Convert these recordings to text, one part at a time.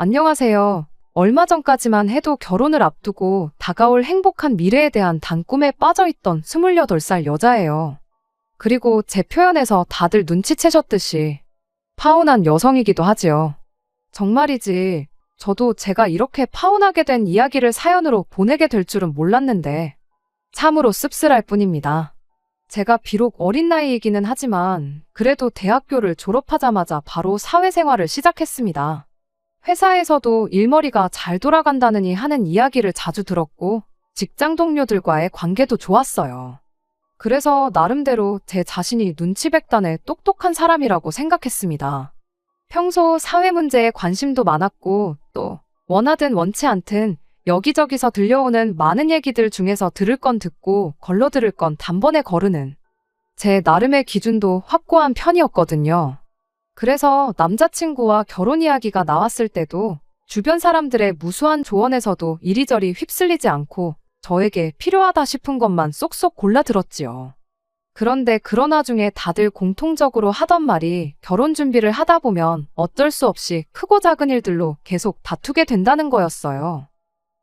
안녕하세요. 얼마 전까지만 해도 결혼을 앞두고 다가올 행복한 미래에 대한 단꿈에 빠져있던 28살 여자예요. 그리고 제 표현에서 다들 눈치채셨듯이 파혼한 여성이기도 하지요. 정말이지, 저도 제가 이렇게 파혼하게 된 이야기를 사연으로 보내게 될 줄은 몰랐는데 참으로 씁쓸할 뿐입니다. 제가 비록 어린 나이이기는 하지만 그래도 대학교를 졸업하자마자 바로 사회생활을 시작했습니다. 회사에서도 일머리가 잘 돌아간다느니 하는 이야기를 자주 들었고 직장 동료들과의 관계도 좋았어요. 그래서 나름대로 제 자신이 눈치백단의 똑똑한 사람이라고 생각했습니다. 평소 사회 문제에 관심도 많았고 또 원하든 원치 않든 여기저기서 들려오는 많은 얘기들 중에서 들을 건 듣고 걸러 들을 건 단번에 거르는 제 나름의 기준도 확고한 편이었거든요. 그래서 남자친구와 결혼 이야기가 나왔을 때도 주변 사람들의 무수한 조언에서도 이리저리 휩쓸리지 않고 저에게 필요하다 싶은 것만 쏙쏙 골라 들었지요. 그런데 그런 와중에 다들 공통적으로 하던 말이 결혼 준비를 하다 보면 어쩔 수 없이 크고 작은 일들로 계속 다투게 된다는 거였어요.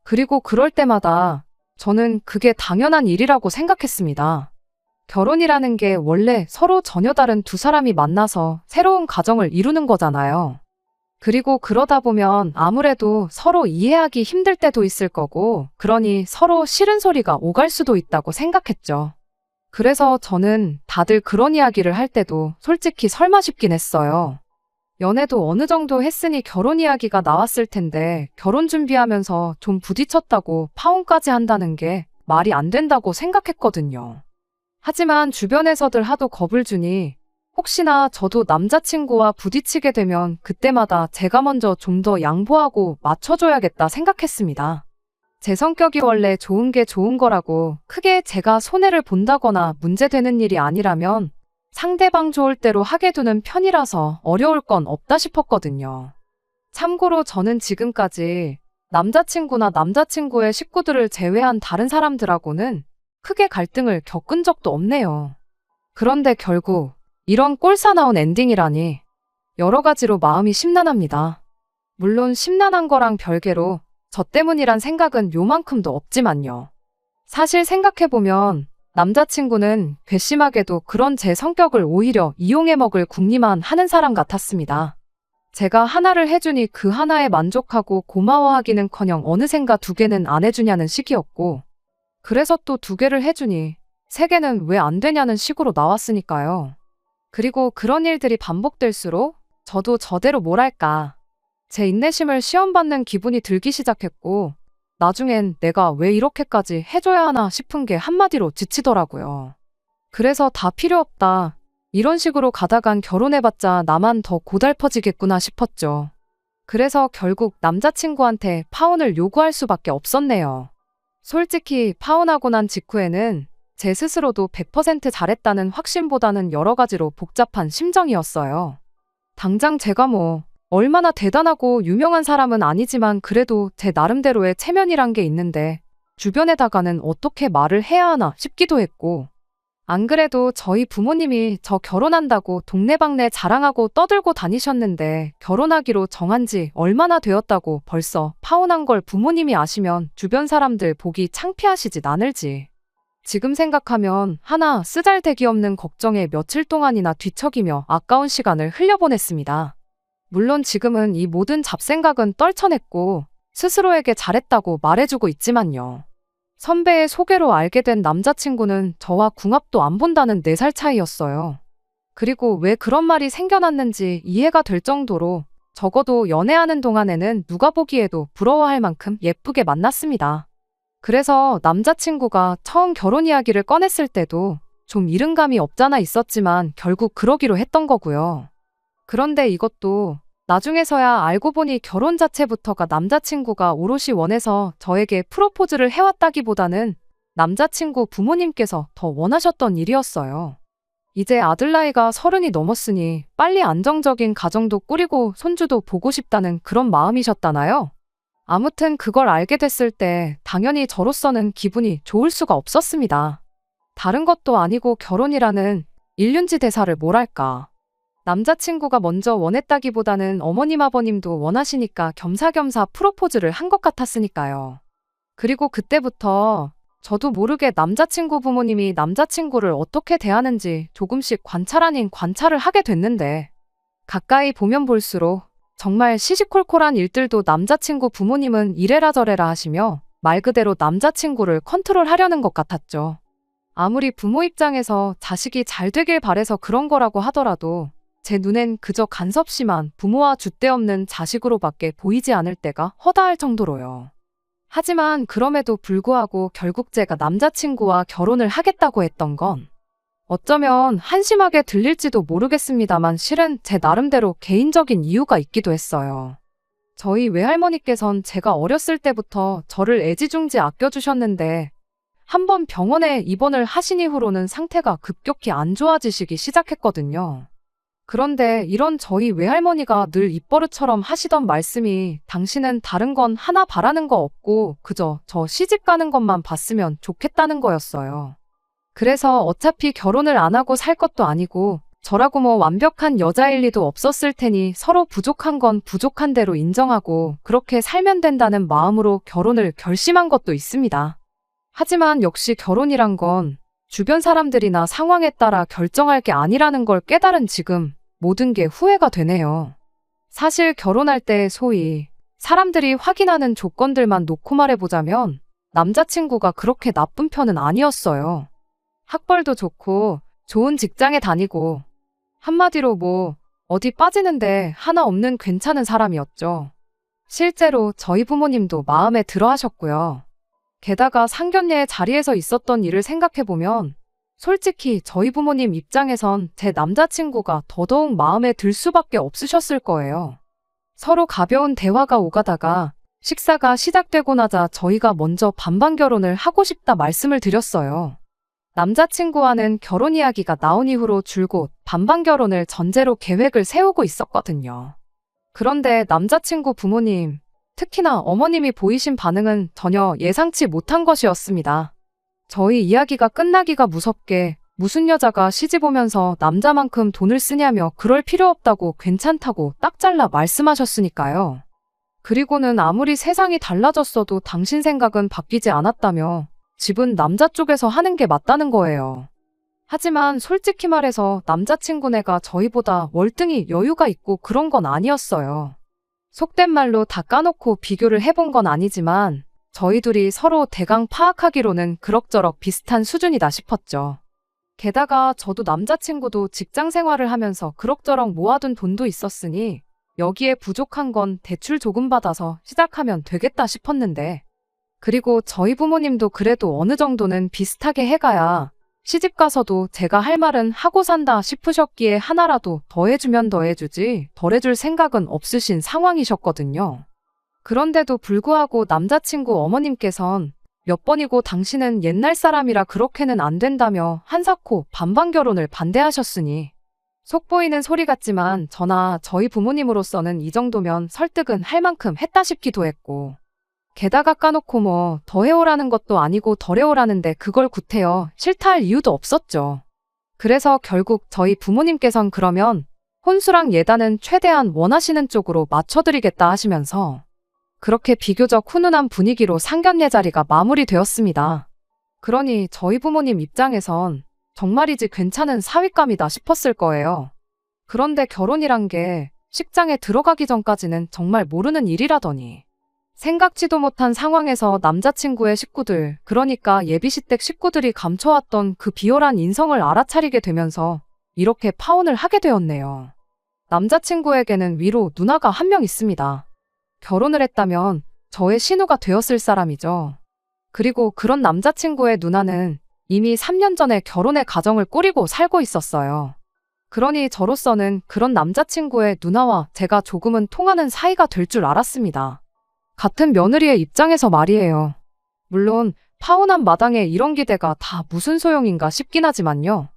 그리고 그럴 때마다 저는 그게 당연한 일이라고 생각했습니다. 결혼이라는 게 원래 서로 전혀 다른 두 사람이 만나서 새로운 가정을 이루는 거잖아요. 그리고 그러다 보면 아무래도 서로 이해하기 힘들 때도 있을 거고, 그러니 서로 싫은 소리가 오갈 수도 있다고 생각했죠. 그래서 저는 다들 그런 이야기를 할 때도 솔직히 설마 싶긴 했어요. 연애도 어느 정도 했으니 결혼 이야기가 나왔을 텐데 결혼 준비하면서 좀 부딪혔다고 파혼까지 한다는 게 말이 안 된다고 생각했거든요. 하지만 주변에서들 하도 겁을 주니 혹시나 저도 남자친구와 부딪히게 되면 그때마다 제가 먼저 좀 더 양보하고 맞춰줘야겠다 생각했습니다. 제 성격이 원래 좋은 게 좋은 거라고 크게 제가 손해를 본다거나 문제되는 일이 아니라면 상대방 좋을 대로 하게 두는 편이라서 어려울 건 없다 싶었거든요. 참고로 저는 지금까지 남자친구나 남자친구의 식구들을 제외한 다른 사람들하고는 크게 갈등을 겪은 적도 없네요. 그런데 결국 이런 꼴사나운 엔딩이라니 여러 가지로 마음이 심란합니다. 물론 심란한 거랑 별개로 저 때문이란 생각은 요만큼도 없지만요. 사실 생각해보면 남자친구는 괘씸하게도 그런 제 성격을 오히려 이용해 먹을 궁리만 하는 사람 같았습니다. 제가 하나를 해주니 그 하나에 만족하고 고마워하기는커녕 어느샌가 두 개는 안 해주냐는 식이었고, 그래서 또 두 개를 해주니 세 개는 왜 안 되냐는 식으로 나왔으니까요. 그리고 그런 일들이 반복될수록 저도 저대로 뭐랄까 제 인내심을 시험받는 기분이 들기 시작했고, 나중엔 내가 왜 이렇게까지 해줘야 하나 싶은 게 한마디로 지치더라고요. 그래서 다 필요 없다, 이런 식으로 가다간 결혼해봤자 나만 더 고달퍼지겠구나 싶었죠. 그래서 결국 남자친구한테 파혼을 요구할 수밖에 없었네요. 솔직히 파혼하고 난 직후에는 제 스스로도 100% 잘했다는 확신보다는 여러 가지로 복잡한 심정이었어요. 당장 제가 뭐 얼마나 대단하고 유명한 사람은 아니지만 그래도 제 나름대로의 체면이란 게 있는데 주변에다가는 어떻게 말을 해야 하나 싶기도 했고, 안 그래도 저희 부모님이 저 결혼한다고 동네방네 자랑하고 떠들고 다니셨는데 결혼하기로 정한 지 얼마나 되었다고 벌써 파혼한 걸 부모님이 아시면 주변 사람들 보기 창피하시지 나늘지. 지금 생각하면 하나 쓰잘데기 없는 걱정에 며칠 동안이나 뒤척이며 아까운 시간을 흘려보냈습니다. 물론 지금은 이 모든 잡생각은 떨쳐냈고 스스로에게 잘했다고 말해주고 있지만요. 선배의 소개로 알게 된 남자친구는 저와 궁합도 안 본다는 4살 차이였어요. 그리고 왜 그런 말이 생겨났는지 이해가 될 정도로 적어도 연애하는 동안에는 누가 보기에도 부러워할 만큼 예쁘게 만났습니다. 그래서 남자친구가 처음 결혼 이야기를 꺼냈을 때도 좀 이른감이 없잖아 있었지만 결국 그러기로 했던 거고요. 그런데 이것도 나중에서야 알고 보니 결혼 자체부터가 남자친구가 오롯이 원해서 저에게 프로포즈를 해왔다기보다는 남자친구 부모님께서 더 원하셨던 일이었어요. 이제 아들 나이가 30이 넘었으니 빨리 안정적인 가정도 꾸리고 손주도 보고 싶다는 그런 마음이셨다나요? 아무튼 그걸 알게 됐을 때 당연히 저로서는 기분이 좋을 수가 없었습니다. 다른 것도 아니고 결혼이라는 일륜지 대사를 뭐랄까. 남자친구가 먼저 원했다기보다는 어머님 아버님도 원하시니까 겸사겸사 프로포즈를 한 것 같았으니까요. 그리고 그때부터 저도 모르게 남자친구 부모님이 남자친구를 어떻게 대하는지 조금씩 관찰 아닌 관찰을 하게 됐는데, 가까이 보면 볼수록 정말 시시콜콜한 일들도 남자친구 부모님은 이래라 저래라 하시며 말 그대로 남자친구를 컨트롤하려는 것 같았죠. 아무리 부모 입장에서 자식이 잘 되길 바래서 그런 거라고 하더라도 제 눈엔 그저 간섭심한 부모와 줏대없는 자식으로밖에 보이지 않을 때가 허다할 정도로요. 하지만 그럼에도 불구하고 결국 제가 남자친구와 결혼을 하겠다고 했던 건 어쩌면 한심하게 들릴지도 모르겠습니다만 실은 제 나름대로 개인적인 이유가 있기도 했어요. 저희 외할머니께선 제가 어렸을 때부터 저를 애지중지 아껴주셨는데 한번 병원에 입원을 하신 이후로는 상태가 급격히 안 좋아지시기 시작했거든요. 그런데 이런 저희 외할머니가 늘 입버릇처럼 하시던 말씀이 당신은 다른 건 하나 바라는 거 없고 그저 저 시집 가는 것만 봤으면 좋겠다는 거였어요. 그래서 어차피 결혼을 안 하고 살 것도 아니고 저라고 뭐 완벽한 여자일 리도 없었을 테니 서로 부족한 건 부족한 대로 인정하고 그렇게 살면 된다는 마음으로 결혼을 결심한 것도 있습니다. 하지만 역시 결혼이란 건 주변 사람들이나 상황에 따라 결정할 게 아니라는 걸 깨달은 지금 모든 게 후회가 되네요. 사실 결혼할 때 소위 사람들이 확인하는 조건들만 놓고 말해보자면 남자친구가 그렇게 나쁜 편은 아니었어요. 학벌도 좋고 좋은 직장에 다니고 한마디로 뭐 어디 빠지는데 하나 없는 괜찮은 사람이었죠. 실제로 저희 부모님도 마음에 들어 하셨고요. 게다가 상견례 자리에서 있었던 일을 생각해보면 솔직히 저희 부모님 입장에선 제 남자친구가 더더욱 마음에 들 수밖에 없으셨을 거예요. 서로 가벼운 대화가 오가다가 식사가 시작되고 나자 저희가 먼저 반반 결혼을 하고 싶다 말씀을 드렸어요. 남자친구와는 결혼 이야기가 나온 이후로 줄곧 반반 결혼을 전제로 계획을 세우고 있었거든요. 그런데 남자친구 부모님, 특히나 어머님이 보이신 반응은 전혀 예상치 못한 것이었습니다. 저희 이야기가 끝나기가 무섭게 무슨 여자가 시집 오면서 남자만큼 돈을 쓰냐며 그럴 필요 없다고 괜찮다고 딱 잘라 말씀하셨으니까요. 그리고는 아무리 세상이 달라졌어도 당신 생각은 바뀌지 않았다며 집은 남자 쪽에서 하는 게 맞다는 거예요. 하지만 솔직히 말해서 남자친구네가 저희보다 월등히 여유가 있고 그런 건 아니었어요. 속된 말로 다 까놓고 비교를 해본 건 아니지만 저희 둘이 서로 대강 파악하기로는 그럭저럭 비슷한 수준이다 싶었죠. 게다가 저도 남자친구도 직장 생활을 하면서 그럭저럭 모아둔 돈도 있었으니 여기에 부족한 건 대출 조금 받아서 시작하면 되겠다 싶었는데, 그리고 저희 부모님도 그래도 어느 정도는 비슷하게 해가야 시집 가서도 제가 할 말은 하고 산다 싶으셨기에 하나라도 더해주면 더해주지 덜 해줄 생각은 없으신 상황이셨거든요. 그런데도 불구하고 남자친구 어머님께선 몇 번이고 당신은 옛날 사람이라 그렇게는 안 된다며 한사코 반반 결혼을 반대하셨으니 속 보이는 소리 같지만 저나 저희 부모님으로서는 이 정도면 설득은 할 만큼 했다 싶기도 했고, 게다가 까놓고 뭐 더 해오라는 것도 아니고 덜 해오라는데 그걸 구태여 싫다 할 이유도 없었죠. 그래서 결국 저희 부모님께선 그러면 혼수랑 예단은 최대한 원하시는 쪽으로 맞춰드리겠다 하시면서 그렇게 비교적 훈훈한 분위기로 상견례 자리가 마무리되었습니다. 그러니 저희 부모님 입장에선 정말이지 괜찮은 사윗감이다 싶었을 거예요. 그런데 결혼이란 게 식장에 들어가기 전까지는 정말 모르는 일이라더니 생각지도 못한 상황에서 남자친구의 식구들, 그러니까 예비시댁 식구들이 감춰왔던 그 비열한 인성을 알아차리게 되면서 이렇게 파혼을 하게 되었네요. 남자친구에게는 위로 누나가 한 명 있습니다. 결혼을 했다면 저의 신우가 되었을 사람이죠. 그리고 그런 남자친구의 누나는 이미 3년 전에 결혼의 가정을 꾸리고 살고 있었어요. 그러니 저로서는 그런 남자친구의 누나와 제가 조금은 통하는 사이가 될 줄 알았습니다. 같은 며느리의 입장에서 말이에요. 물론 파혼한 마당에 이런 기대가 다 무슨 소용인가 싶긴 하지만요.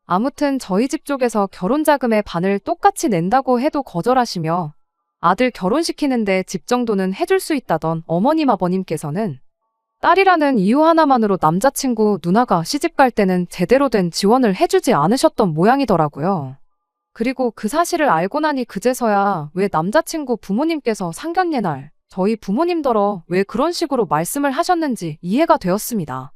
아무튼 저희 집 쪽에서 결혼 자금의 반을 똑같이 낸다고 해도 거절하시며 아들 결혼시키는데 집 정도는 해줄 수 있다던 어머님 아버님께서는 딸이라는 이유 하나만으로 남자친구 누나가 시집 갈 때는 제대로 된 지원을 해주지 않으셨던 모양이더라고요. 그리고 그 사실을 알고 나니 그제서야 왜 남자친구 부모님께서 상견례 날 저희 부모님더러 왜 그런 식으로 말씀을 하셨는지 이해가 되었습니다.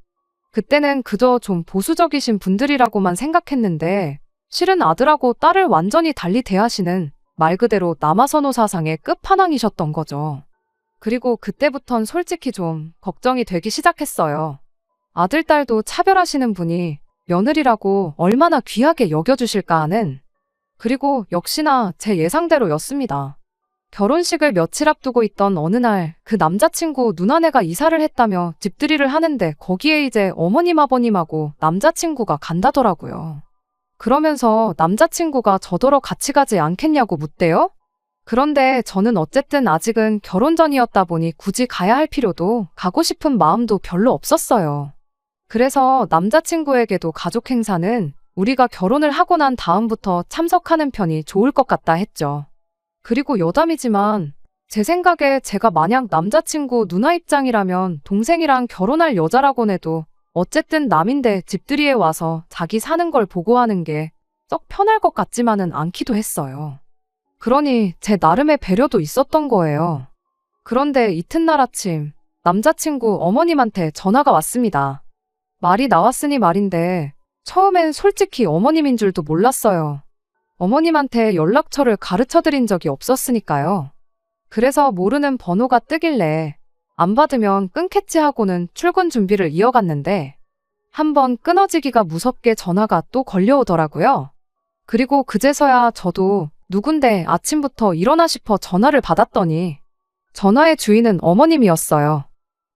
그때는 그저 좀 보수적이신 분들이라고만 생각했는데 실은 아들하고 딸을 완전히 달리 대하시는 말 그대로 남아선호 사상의 끝판왕이셨던 거죠. 그리고 그때부턴 솔직히 좀 걱정이 되기 시작했어요. 아들, 딸도 차별하시는 분이 며느리라고 얼마나 귀하게 여겨주실까 하는. 그리고 역시나 제 예상대로였습니다. 결혼식을 며칠 앞두고 있던 어느 날 그 남자친구 누나네가 이사를 했다며 집들이를 하는데 거기에 이제 어머님 아버님하고 남자친구가 간다더라고요. 그러면서 남자친구가 저더러 같이 가지 않겠냐고 묻대요? 그런데 저는 어쨌든 아직은 결혼 전이었다 보니 굳이 가야 할 필요도 가고 싶은 마음도 별로 없었어요. 그래서 남자친구에게도 가족 행사는 우리가 결혼을 하고 난 다음부터 참석하는 편이 좋을 것 같다 했죠. 그리고 여담이지만 제 생각에 제가 만약 남자친구 누나 입장이라면 동생이랑 결혼할 여자라곤 해도 어쨌든 남인데 집들이에 와서 자기 사는 걸 보고하는 게 썩 편할 것 같지만은 않기도 했어요. 그러니 제 나름의 배려도 있었던 거예요. 그런데 이튿날 아침 남자친구 어머님한테 전화가 왔습니다. 말이 나왔으니 말인데 처음엔 솔직히 어머님인 줄도 몰랐어요. 어머님한테 연락처를 가르쳐드린 적이 없었으니까요. 그래서 모르는 번호가 뜨길래 안 받으면 끊겠지 하고는 출근 준비를 이어갔는데 한번 끊어지기가 무섭게 전화가 또 걸려오더라고요. 그리고 그제서야 저도 누군데 아침부터 일어나 싶어 전화를 받았더니 전화의 주인은 어머님이었어요.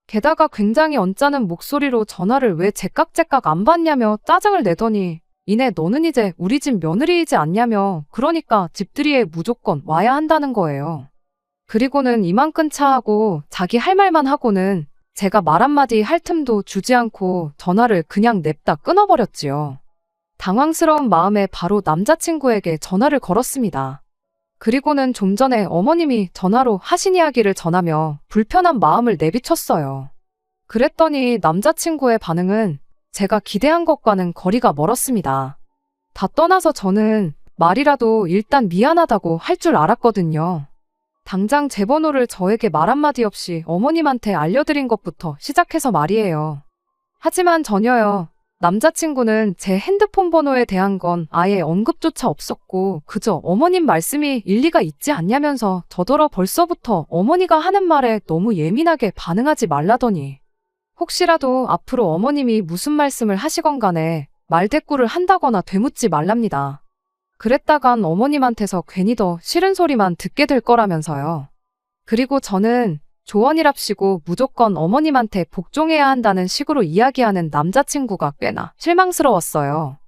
게다가 굉장히 언짢은 목소리로 전화를 왜 제깍제깍 안 받냐며 짜증을 내더니 이내 너는 이제 우리 집 며느리이지 않냐며 그러니까 집들이에 무조건 와야 한다는 거예요. 그리고는 이만 끊자 하고 자기 할 말만 하고는 제가 말 한마디 할 틈도 주지 않고 전화를 그냥 냅다 끊어버렸지요. 당황스러운 마음에 바로 남자친구에게 전화를 걸었습니다. 그리고는 좀 전에 어머님이 전화로 하신 이야기를 전하며 불편한 마음을 내비쳤어요. 그랬더니 남자친구의 반응은 제가 기대한 것과는 거리가 멀었습니다. 다 떠나서 저는 말이라도 일단 미안하다고 할 줄 알았거든요. 당장 제 번호를 저에게 말 한마디 없이 어머님한테 알려드린 것부터 시작해서 말이에요. 하지만 전혀요. 남자친구는 제 핸드폰 번호에 대한 건 아예 언급조차 없었고 그저 어머님 말씀이 일리가 있지 않냐면서 저더러 벌써부터 어머니가 하는 말에 너무 예민하게 반응하지 말라더니 혹시라도 앞으로 어머님이 무슨 말씀을 하시건 간에 말대꾸를 한다거나 되묻지 말랍니다. 그랬다간 어머님한테서 괜히 더 싫은 소리만 듣게 될 거라면서요. 그리고 저는 조언이랍시고 무조건 어머님한테 복종해야 한다는 식으로 이야기하는 남자친구가 꽤나 실망스러웠어요.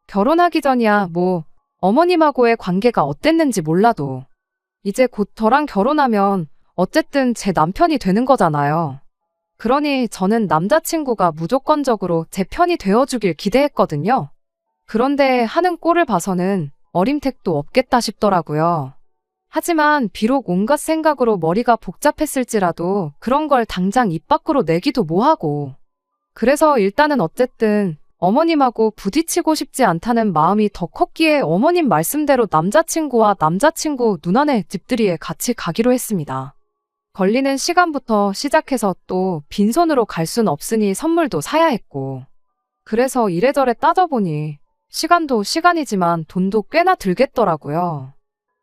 결혼하기 전이야 뭐 어머님하고의 관계가 어땠는지 몰라도 이제 곧 저랑 결혼하면 어쨌든 제 남편이 되는 거잖아요. 그러니 저는 남자친구가 무조건적으로 제 편이 되어주길 기대했거든요. 그런데 하는 꼴을 봐서는 어림택도 없겠다 싶더라고요. 하지만 비록 온갖 생각으로 머리가 복잡했을지라도 그런 걸 당장 입 밖으로 내기도 뭐하고. 그래서 일단은 어쨌든 어머님하고 부딪히고 싶지 않다는 마음이 더 컸기에 어머님 말씀대로 남자친구와 남자친구 누나네 집들이에 같이 가기로 했습니다. 걸리는 시간부터 시작해서 또 빈손으로 갈 순 없으니 선물도 사야 했고. 그래서 이래저래 따져보니 시간도 시간이지만 돈도 꽤나 들겠더라고요.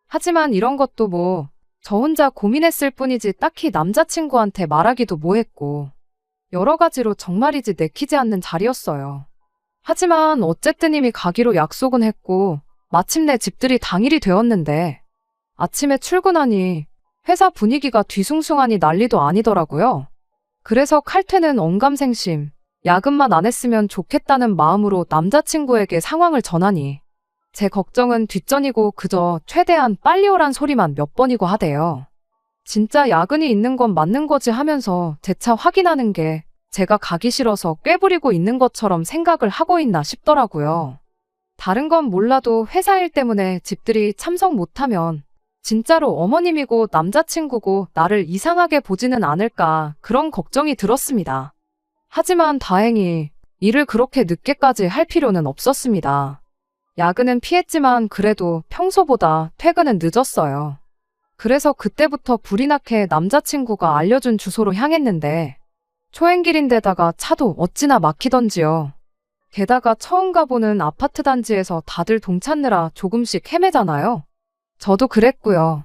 하지만 이런 것도 뭐 저 혼자 고민했을 뿐이지 딱히 남자친구한테 말하기도 뭐했고 여러 가지로 정말이지 내키지 않는 자리였어요. 하지만 어쨌든 이미 가기로 약속은 했고 마침내 집들이 당일이 되었는데 아침에 출근하니 회사 분위기가 뒤숭숭하니 난리도 아니더라고요. 그래서 칼퇴는 언감생심, 야근만 안 했으면 좋겠다는 마음으로 남자친구에게 상황을 전하니 제 걱정은 뒷전이고 그저 최대한 빨리 오란 소리만 몇 번이고 하대요. 진짜 야근이 있는 건 맞는 거지 하면서 재차 확인하는 게 제가 가기 싫어서 꾀부리고 있는 것처럼 생각을 하고 있나 싶더라고요. 다른 건 몰라도 회사 일 때문에 집들이 참석 못하면 진짜로 어머님이고 남자친구고 나를 이상하게 보지는 않을까 그런 걱정이 들었습니다. 하지만 다행히 일을 그렇게 늦게까지 할 필요는 없었습니다. 야근은 피했지만 그래도 평소보다 퇴근은 늦었어요. 그래서 그때부터 불이 나게 남자친구가 알려준 주소로 향했는데 초행길인데다가 차도 어찌나 막히던지요. 게다가 처음 가보는 아파트 단지에서 다들 동찾느라 조금씩 헤매잖아요. 저도 그랬고요.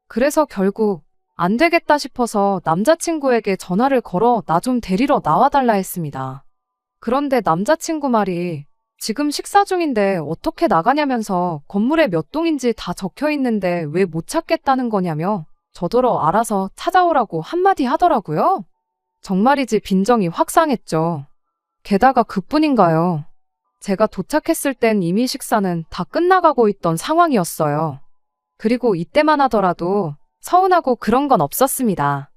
그래서 결국 안 되겠다 싶어서 남자친구에게 전화를 걸어 나 좀 데리러 나와달라 했습니다. 그런데 남자친구 말이 지금 식사 중인데 어떻게 나가냐면서 건물에 몇 동인지 다 적혀 있는데 왜 못 찾겠다는 거냐며 저더러 알아서 찾아오라고 한마디 하더라고요. 정말이지 빈정이 확 상했죠. 게다가 그뿐인가요? 제가 도착했을 땐 이미 식사는 다 끝나가고 있던 상황이었어요. 그리고 이때만 하더라도 서운하고 그런 건 없었습니다.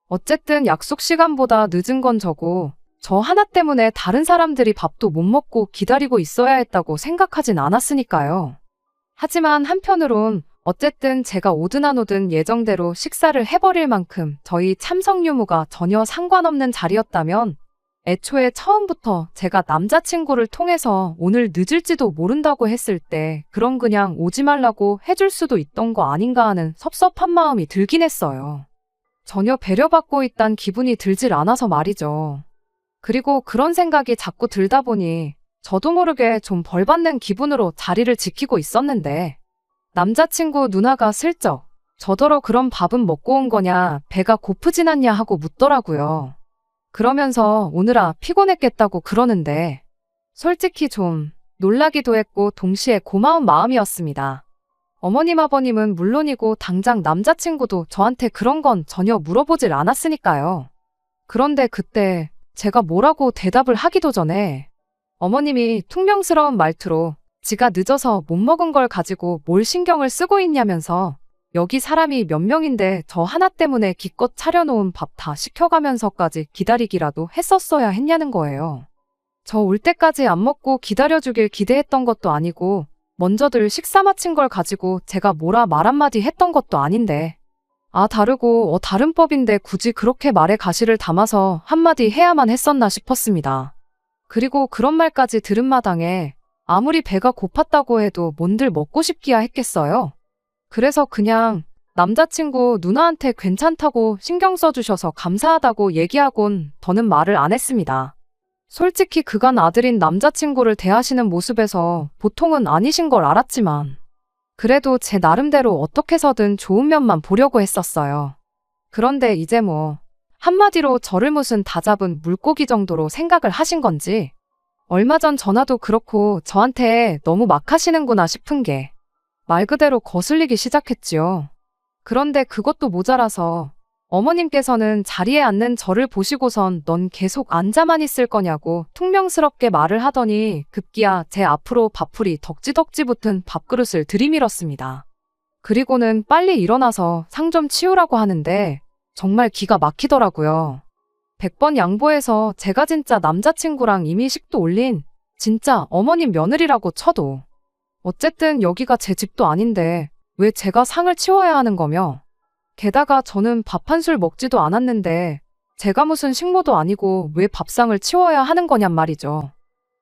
어쨌든 약속 시간보다 늦은 건 저고 저 하나 때문에 다른 사람들이 밥도 못 먹고 기다리고 있어야 했다고 생각하진 않았으니까요. 하지만 한편으론 어쨌든 제가 오든 안 오든 예정대로 식사를 해버릴 만큼 저희 참석 유무가 전혀 상관없는 자리였다면 애초에 처음부터 제가 남자친구를 통해서 오늘 늦을지도 모른다고 했을 때 그럼 그냥 오지 말라고 해줄 수도 있던 거 아닌가 하는 섭섭한 마음이 들긴 했어요. 전혀 배려받고 있단 기분이 들질 않아서 말이죠. 그리고 그런 생각이 자꾸 들다 보니 저도 모르게 좀 벌받는 기분으로 자리를 지키고 있었는데 남자친구 누나가 슬쩍 저더러 그럼 밥은 먹고 온 거냐 배가 고프진 않냐 하고 묻더라고요. 그러면서 오느라 피곤했겠다고 그러는데 솔직히 좀 놀라기도 했고 동시에 고마운 마음이었습니다. 어머님 아버님은 물론이고 당장 남자친구도 저한테 그런 건 전혀 물어보질 않았으니까요. 그런데 그때 제가 뭐라고 대답을 하기도 전에 어머님이 퉁명스러운 말투로 지가 늦어서 못 먹은 걸 가지고 뭘 신경을 쓰고 있냐면서 여기 사람이 몇 명인데 저 하나 때문에 기껏 차려놓은 밥 다 시켜가면서까지 기다리기라도 했었어야 했냐는 거예요. 저 올 때까지 안 먹고 기다려주길 기대했던 것도 아니고 먼저들 식사 마친 걸 가지고 제가 뭐라 말 한마디 했던 것도 아닌데 다르고 다른 법인데 굳이 그렇게 말에 가시를 담아서 한마디 해야만 했었나 싶었습니다. 그리고 그런 말까지 들은 마당에 아무리 배가 고팠다고 해도 뭔들 먹고 싶기야 했겠어요. 그래서 그냥 남자친구 누나한테 괜찮다고 신경 써주셔서 감사하다고 얘기하곤 더는 말을 안 했습니다. 솔직히 그간 아들인 남자친구를 대하시는 모습에서 보통은 아니신 걸 알았지만 그래도 제 나름대로 어떻게 해서든 좋은 면만 보려고 했었어요. 그런데 이제 뭐 한마디로 저를 무슨 다 잡은 물고기 정도로 생각을 하신 건지 얼마 전 전화도 그렇고 저한테 너무 막 하시는구나 싶은 게 말 그대로 거슬리기 시작했지요. 그런데 그것도 모자라서 어머님께서는 자리에 앉는 저를 보시고선 넌 계속 앉아만 있을 거냐고 퉁명스럽게 말을 하더니 급기야 제 앞으로 밥풀이 덕지덕지 붙은 밥그릇을 들이밀었습니다. 그리고는 빨리 일어나서 상 좀 치우라고 하는데 정말 기가 막히더라고요. 100번 양보해서 제가 진짜 남자친구랑 이미 식도 올린 진짜 어머님 며느리라고 쳐도 어쨌든 여기가 제 집도 아닌데 왜 제가 상을 치워야 하는 거며 게다가 저는 밥 한 술 먹지도 않았는데 제가 무슨 식모도 아니고 왜 밥상을 치워야 하는 거냔 말이죠.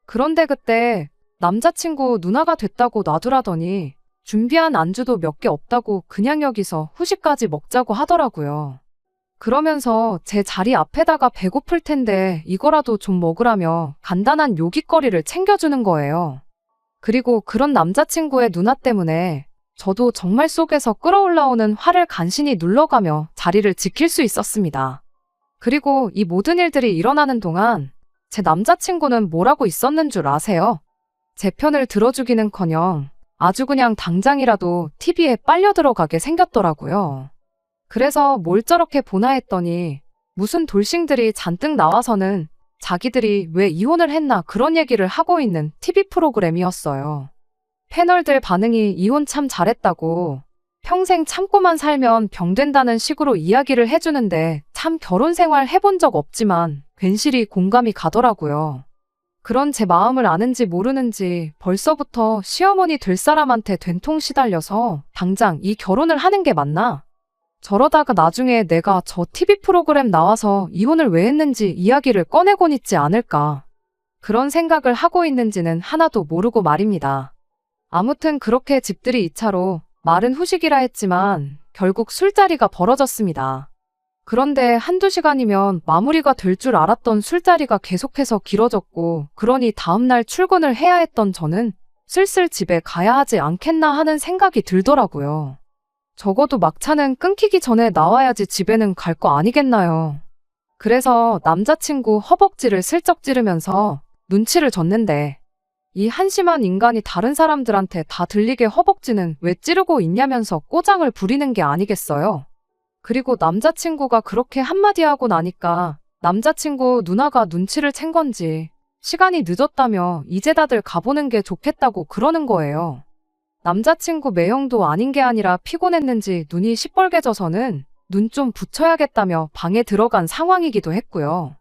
그런데 그때 남자친구 누나가 됐다고 놔두라더니 준비한 안주도 몇 개 없다고 그냥 여기서 후식까지 먹자고 하더라고요. 그러면서 제 자리 앞에다가 배고플 텐데 이거라도 좀 먹으라며 간단한 요깃거리를 챙겨주는 거예요. 그리고 그런 남자친구의 누나 때문에 저도 정말 속에서 끓어올라오는 화를 간신히 눌러가며 자리를 지킬 수 있었습니다. 그리고 이 모든 일들이 일어나는 동안 제 남자친구는 뭘 하고 있었는 줄 아세요? 제 편을 들어주기는커녕 아주 그냥 당장이라도 TV에 빨려 들어가게 생겼더라고요. 그래서 뭘 저렇게 보나 했더니 무슨 돌싱들이 잔뜩 나와서는 자기들이 왜 이혼을 했나 그런 얘기를 하고 있는 TV 프로그램이었어요. 패널들 반응이 이혼 참 잘했다고 평생 참고만 살면 병된다는 식으로 이야기를 해주는데 참 결혼 생활 해본 적 없지만 괜시리 공감이 가더라고요. 그런 제 마음을 아는지 모르는지 벌써부터 시어머니 될 사람한테 된통 시달려서 당장 이 결혼을 하는 게 맞나? 저러다가 나중에 내가 저 TV 프로그램 나와서 이혼을 왜 했는지 이야기를 꺼내곤 있지 않을까. 그런 생각을 하고 있는지는 하나도 모르고 말입니다. 아무튼 그렇게 집들이 2차로 말은 후식이라 했지만 결국 술자리가 벌어졌습니다. 그런데 한두 시간이면 마무리가 될 줄 알았던 술자리가 계속해서 길어졌고, 그러니 다음날 출근을 해야 했던 저는 슬슬 집에 가야 하지 않겠나 하는 생각이 들더라고요. 적어도 막차는 끊기기 전에 나와야지 집에는 갈 거 아니겠나요. 그래서 남자친구 허벅지를 슬쩍 찌르면서 눈치를 줬는데, 이 한심한 인간이 다른 사람들한테 다 들리게 허벅지는 왜 찌르고 있냐면서 꼬장을 부리는 게 아니겠어요. 그리고 남자친구가 그렇게 한마디 하고 나니까 남자친구 누나가 눈치를 챈 건지 시간이 늦었다며 이제 다들 가보는 게 좋겠다고 그러는 거예요. 남자친구 매형도 아닌 게 아니라 피곤했는지 눈이 시뻘개져서는 눈 좀 붙여야겠다며 방에 들어간 상황이기도 했고요.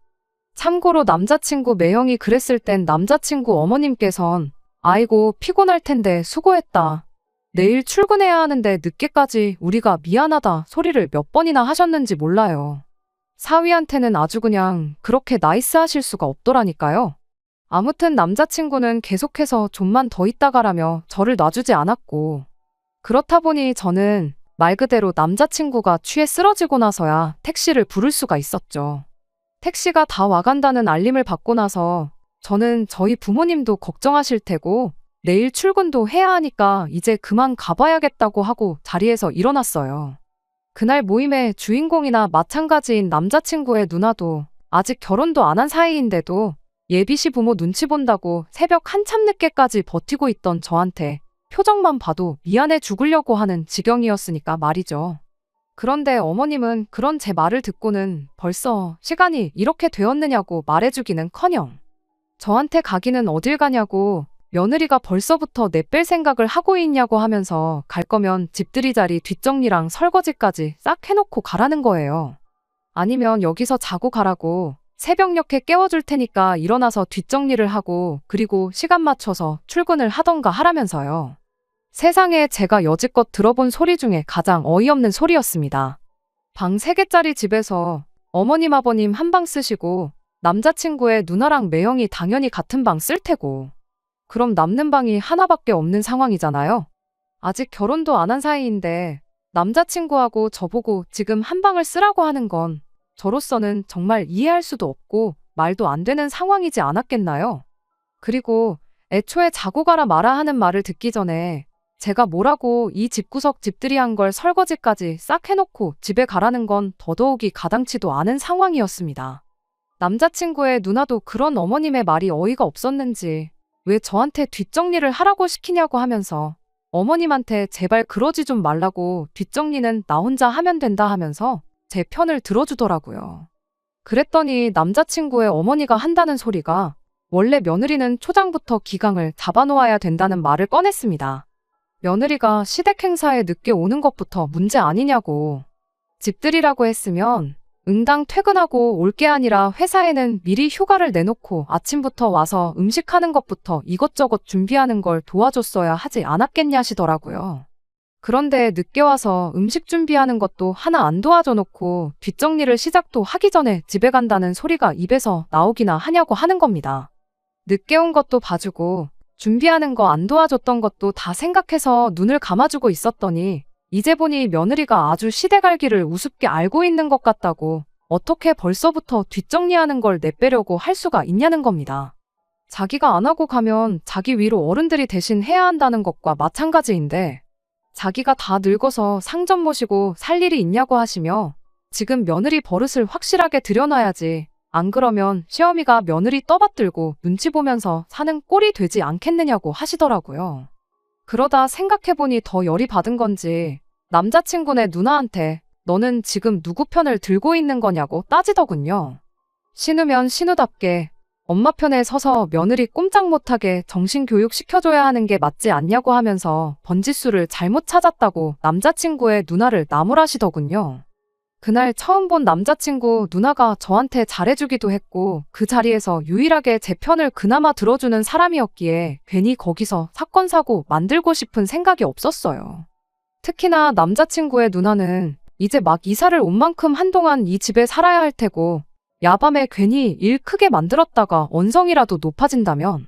참고로 남자친구 매형이 그랬을 땐 남자친구 어머님께선 아이고 피곤할 텐데 수고했다. 내일 출근해야 하는데 늦게까지 우리가 미안하다 소리를 몇 번이나 하셨는지 몰라요. 사위한테는 아주 그냥 그렇게 나이스하실 수가 없더라니까요. 아무튼 남자친구는 계속해서 좀만 더 있다 가라며 저를 놔주지 않았고, 그렇다 보니 저는 말 그대로 남자친구가 취해 쓰러지고 나서야 택시를 부를 수가 있었죠. 택시가 다 와간다는 알림을 받고 나서 저는 저희 부모님도 걱정하실 테고 내일 출근도 해야 하니까 이제 그만 가봐야겠다고 하고 자리에서 일어났어요. 그날 모임의 주인공이나 마찬가지인 남자친구의 누나도 아직 결혼도 안 한 사이인데도 예비시 부모 눈치 본다고 새벽 한참 늦게까지 버티고 있던 저한테 표정만 봐도 미안해 죽으려고 하는 지경이었으니까 말이죠. 그런데 어머님은 그런 제 말을 듣고는 벌써 시간이 이렇게 되었느냐고 말해주기는커녕 저한테 가기는 어딜 가냐고, 며느리가 벌써부터 내뺄 생각을 하고 있냐고 하면서 갈 거면 집들이 자리 뒷정리랑 설거지까지 싹 해놓고 가라는 거예요. 아니면 여기서 자고 가라고, 새벽녘에 깨워줄 테니까 일어나서 뒷정리를 하고 그리고 시간 맞춰서 출근을 하던가 하라면서요. 세상에 제가 여지껏 들어본 소리 중에 가장 어이없는 소리였습니다. 방 3개짜리 집에서 어머님 아버님 한 방 쓰시고 남자친구의 누나랑 매형이 당연히 같은 방 쓸 테고, 그럼 남는 방이 하나밖에 없는 상황이잖아요. 아직 결혼도 안 한 사이인데 남자친구하고 저보고 지금 한 방을 쓰라고 하는 건 저로서는 정말 이해할 수도 없고 말도 안 되는 상황이지 않았겠나요? 그리고 애초에 자고 가라 마라 하는 말을 듣기 전에 제가 뭐라고 이 집구석 집들이 한 걸 설거지까지 싹 해놓고 집에 가라는 건 더더욱이 가당치도 않은 상황이었습니다. 남자친구의 누나도 그런 어머님의 말이 어이가 없었는지 왜 저한테 뒷정리를 하라고 시키냐고 하면서 어머님한테 제발 그러지 좀 말라고, 뒷정리는 나 혼자 하면 된다 하면서 제 편을 들어주더라고요. 그랬더니 남자친구의 어머니가 한다는 소리가 원래 며느리는 초장부터 기강을 잡아놓아야 된다는 말을 꺼냈습니다. 며느리가 시댁 행사에 늦게 오는 것부터 문제 아니냐고. 집들이라고 했으면 응당 퇴근하고 올 게 아니라 회사에는 미리 휴가를 내놓고 아침부터 와서 음식하는 것부터 이것저것 준비하는 걸 도와줬어야 하지 않았겠냐시더라고요. 그런데 늦게 와서 음식 준비하는 것도 하나 안 도와줘 놓고 뒷정리를 시작도 하기 전에 집에 간다는 소리가 입에서 나오기나 하냐고 하는 겁니다. 늦게 온 것도 봐주고 준비하는 거 안 도와줬던 것도 다 생각해서 눈을 감아주고 있었더니 이제 보니 며느리가 아주 시대갈기를 우습게 알고 있는 것 같다고, 어떻게 벌써부터 뒷정리하는 걸 내빼려고 할 수가 있냐는 겁니다. 자기가 안 하고 가면 자기 위로 어른들이 대신 해야 한다는 것과 마찬가지인데 자기가 다 늙어서 상점 모시고 살 일이 있냐고 하시며 지금 며느리 버릇을 확실하게 들여놔야지, 안 그러면 시어미가 며느리 떠받들고 눈치 보면서 사는 꼴이 되지 않겠느냐고 하시더라고요. 그러다 생각해보니 더 열이 받은 건지 남자친구네 누나한테 너는 지금 누구 편을 들고 있는 거냐고 따지더군요. 신우면 신우답게 엄마 편에 서서 며느리 꼼짝 못하게 정신교육 시켜줘야 하는 게 맞지 않냐고 하면서 번지수를 잘못 찾았다고 남자친구의 누나를 나무라시더군요. 그날 처음 본 남자친구 누나가 저한테 잘해주기도 했고 그 자리에서 유일하게 제 편을 그나마 들어주는 사람이었기에 괜히 거기서 사건 사고 만들고 싶은 생각이 없었어요. 특히나 남자친구의 누나는 이제 막 이사를 온 만큼 한동안 이 집에 살아야 할 테고 야밤에 괜히 일 크게 만들었다가 언성이라도 높아진다면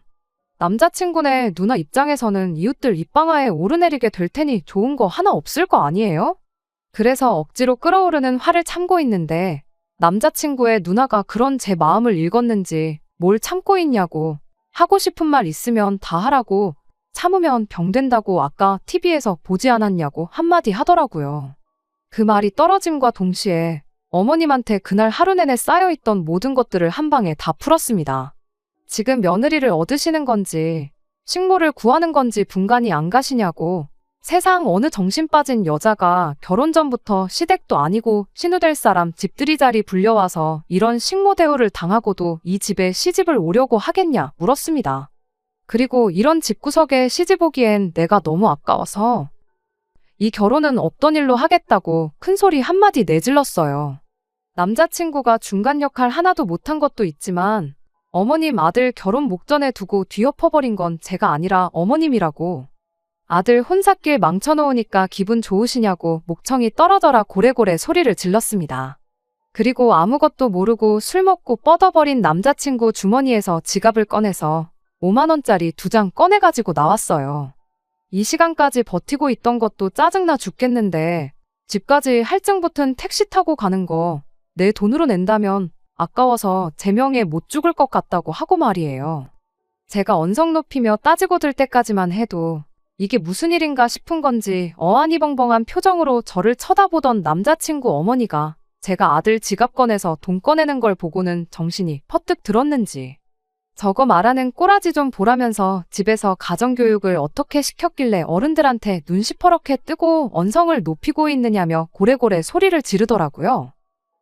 남자친구네 누나 입장에서는 이웃들 입방아에 오르내리게 될 테니 좋은 거 하나 없을 거 아니에요? 그래서 억지로 끓어오르는 화를 참고 있는데 남자친구의 누나가 그런 제 마음을 읽었는지 뭘 참고 있냐고, 하고 싶은 말 있으면 다 하라고, 참으면 병 된다고 아까 TV에서 보지 않았냐고 한마디 하더라고요. 그 말이 떨어짐과 동시에 어머님한테 그날 하루 내내 쌓여있던 모든 것들을 한 방에 다 풀었습니다. 지금 며느리를 얻으시는 건지 식모를 구하는 건지 분간이 안 가시냐고, 세상 어느 정신 빠진 여자가 결혼 전부터 시댁도 아니고 신우될 사람 집들이자리 불려와서 이런 식모 대우를 당하고도 이 집에 시집을 오려고 하겠냐 물었습니다. 그리고 이런 집구석에 시집 오기엔 내가 너무 아까워서 이 결혼은 없던 일로 하겠다고 큰 소리 한마디 내질렀어요. 남자친구가 중간 역할 하나도 못한 것도 있지만 어머님 아들 결혼 목전에 두고 뒤엎어버린 건 제가 아니라 어머님이라고. 아들 혼삿길 망쳐놓으니까 기분 좋으시냐고 목청이 떨어져라 고래고래 소리를 질렀습니다. 그리고 아무것도 모르고 술 먹고 뻗어버린 남자친구 주머니에서 지갑을 꺼내서 5만 원짜리 2장 꺼내가지고 나왔어요. 이 시간까지 버티고 있던 것도 짜증나 죽겠는데 집까지 할증 붙은 택시 타고 가는 거 내 돈으로 낸다면 아까워서 제 명에 못 죽을 것 같다고 하고 말이에요. 제가 언성 높이며 따지고 들 때까지만 해도 이게 무슨 일인가 싶은 건지 어안이벙벙한 표정으로 저를 쳐다보던 남자친구 어머니가 제가 아들 지갑 꺼내서 돈 꺼내는 걸 보고는 정신이 퍼뜩 들었는지 저거 말하는 꼬라지 좀 보라면서 집에서 가정교육을 어떻게 시켰길래 어른들한테 눈 시퍼렇게 뜨고 언성을 높이고 있느냐며 고래고래 소리를 지르더라고요.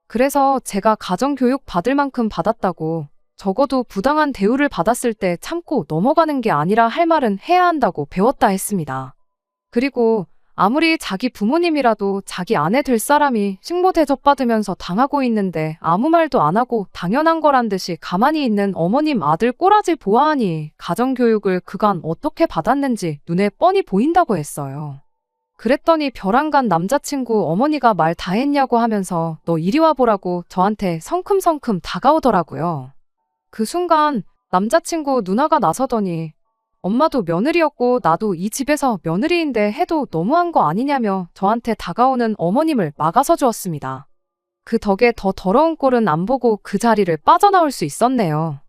그래서 제가 가정교육 받을 만큼 받았다고, 적어도 부당한 대우를 받았을 때 참고 넘어가는 게 아니라 할 말은 해야 한다고 배웠다 했습니다. 그리고 아무리 자기 부모님이라도 자기 아내 될 사람이 식모 대접받으면서 당하고 있는데 아무 말도 안 하고 당연한 거란 듯이 가만히 있는 어머님 아들 꼬라지 보아하니 가정교육을 그간 어떻게 받았는지 눈에 뻔히 보인다고 했어요. 그랬더니 벼랑간 남자친구 어머니가 말 다 했냐고 하면서 너 이리 와보라고 저한테 성큼성큼 다가오더라고요. 그 순간 남자친구 누나가 나서더니 엄마도 며느리였고 나도 이 집에서 며느리인데 해도 너무한 거 아니냐며 저한테 다가오는 어머님을 막아서 주었습니다. 그 덕에 더 더러운 꼴은 안 보고 그 자리를 빠져나올 수 있었네요.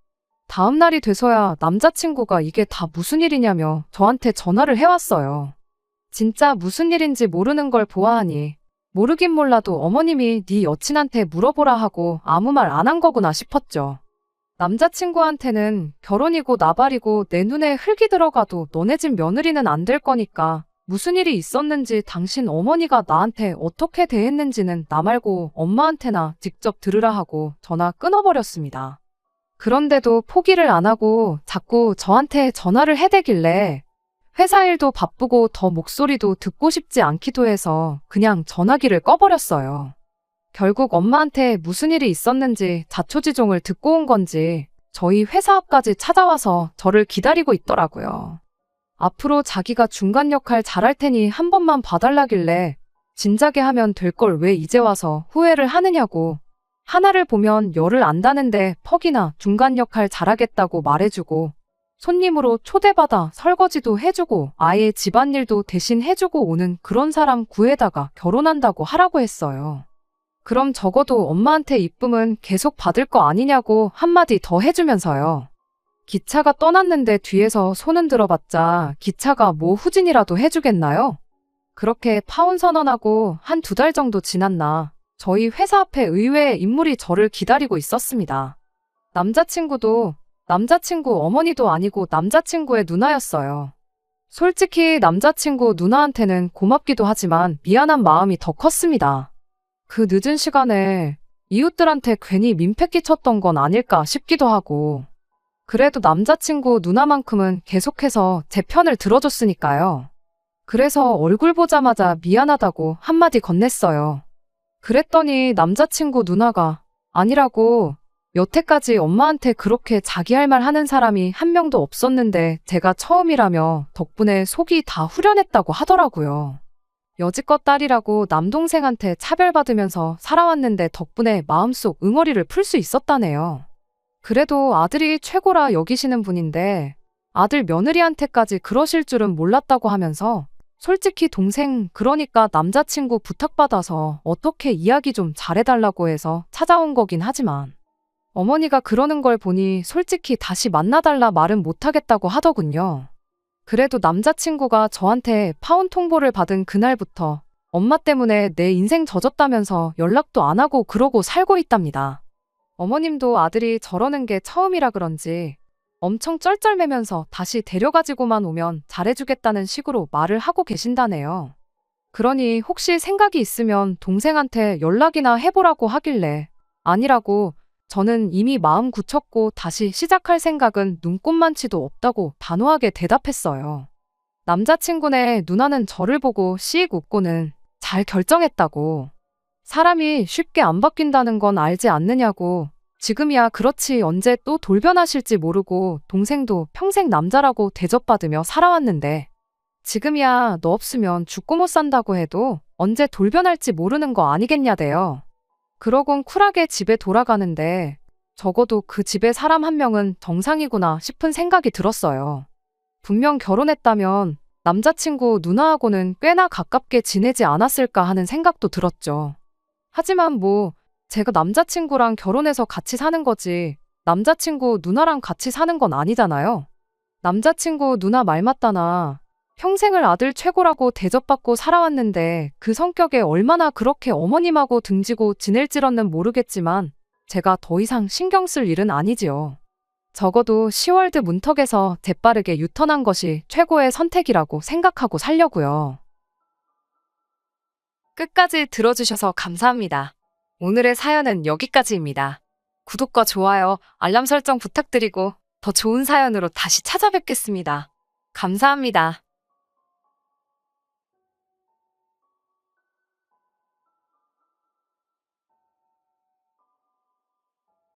다음 날이 돼서야 남자친구가 이게 다 무슨 일이냐며 저한테 전화를 해왔어요. 진짜 무슨 일인지 모르는 걸 보아하니 모르긴 몰라도 어머님이 네 여친한테 물어보라 하고 아무 말 안 한 거구나 싶었죠. 남자친구한테는 결혼이고 나발이고 내 눈에 흙이 들어가도 너네 집 며느리는 안 될 거니까 무슨 일이 있었는지 당신 어머니가 나한테 어떻게 대했는지는 나 말고 엄마한테나 직접 들으라 하고 전화 끊어버렸습니다. 그런데도 포기를 안 하고 자꾸 저한테 전화를 해대길래 회사 일도 바쁘고 더 목소리도 듣고 싶지 않기도 해서 그냥 전화기를 꺼버렸어요. 결국 엄마한테 무슨 일이 있었는지 자초지종을 듣고 온 건지 저희 회사 앞까지 찾아와서 저를 기다리고 있더라고요. 앞으로 자기가 중간 역할 잘할 테니 한 번만 봐달라길래 진작에 하면 될 걸 왜 이제 와서 후회를 하느냐고, 하나를 보면 열을 안다는데 퍽이나 중간 역할 잘하겠다고 말해주고 손님으로 초대받아 설거지도 해주고 아예 집안일도 대신 해주고 오는 그런 사람 구해다가 결혼한다고 하라고 했어요. 그럼 적어도 엄마한테 이쁨은 계속 받을 거 아니냐고 한마디 더 해주면서요. 기차가 떠났는데 뒤에서 손은 들어봤자 기차가 뭐 후진이라도 해주겠나요? 그렇게 파혼 선언하고 한 2달 정도 지났나 저희 회사 앞에 의외의 인물이 저를 기다리고 있었습니다. 남자친구 어머니도 아니고 남자친구의 누나였어요. 솔직히 남자친구 누나한테는 고맙기도 하지만 미안한 마음이 더 컸습니다. 그 늦은 시간에 이웃들한테 괜히 민폐 끼쳤던 건 아닐까 싶기도 하고, 그래도 남자친구 누나만큼은 계속해서 제 편을 들어줬으니까요. 그래서 얼굴 보자마자 미안하다고 한마디 건넸어요. 그랬더니 남자친구 누나가 아니라고, 여태까지 엄마한테 그렇게 자기 할 말 하는 사람이 한 명도 없었는데 제가 처음이라며 덕분에 속이 다 후련했다고 하더라고요. 여지껏 딸이라고 남동생한테 차별받으면서 살아왔는데 덕분에 마음속 응어리를 풀 수 있었다네요. 그래도 아들이 최고라 여기시는 분인데 아들 며느리한테까지 그러실 줄은 몰랐다고 하면서 솔직히 동생 그러니까 남자친구 부탁받아서 어떻게 이야기 좀 잘해달라고 해서 찾아온 거긴 하지만 어머니가 그러는 걸 보니 솔직히 다시 만나달라 말은 못하겠다고 하더군요. 그래도 남자친구가 저한테 파혼 통보를 받은 그날부터 엄마 때문에 내 인생 젖었다면서 연락도 안 하고 그러고 살고 있답니다. 어머님도 아들이 저러는 게 처음이라 그런지 엄청 쩔쩔매면서 다시 데려가지고만 오면 잘해주겠다는 식으로 말을 하고 계신다네요. 그러니 혹시 생각이 있으면 동생한테 연락이나 해보라고 하길래 아니라고 저는 이미 마음 굳혔고 다시 시작할 생각은 눈꼽만치도 없다고 단호하게 대답했어요. 남자친구네 누나는 저를 보고 씩 웃고는 잘 결정했다고. 사람이 쉽게 안 바뀐다는 건 알지 않느냐고. 지금이야 그렇지 언제 또 돌변하실지 모르고 동생도 평생 남자라고 대접받으며 살아왔는데 지금이야 너 없으면 죽고 못 산다고 해도 언제 돌변할지 모르는 거 아니겠냐대요. 그러곤 쿨하게 집에 돌아가는데 적어도 그 집에 사람 한 명은 정상이구나 싶은 생각이 들었어요. 분명 결혼했다면 남자친구 누나하고는 꽤나 가깝게 지내지 않았을까 하는 생각도 들었죠. 하지만 뭐 제가 남자친구랑 결혼해서 같이 사는 거지 남자친구 누나랑 같이 사는 건 아니잖아요. 남자친구 누나 말 맞다나 평생을 아들 최고라고 대접받고 살아왔는데 그 성격에 얼마나 그렇게 어머님하고 등지고 지낼지런는 모르겠지만 제가 더 이상 신경 쓸 일은 아니지요. 적어도 시월드 문턱에서 재빠르게 유턴한 것이 최고의 선택이라고 생각하고 살려고요. 끝까지 들어주셔서 감사합니다. 오늘의 사연은 여기까지입니다. 구독과 좋아요, 알람 설정 부탁드리고 더 좋은 사연으로 다시 찾아뵙겠습니다. 감사합니다.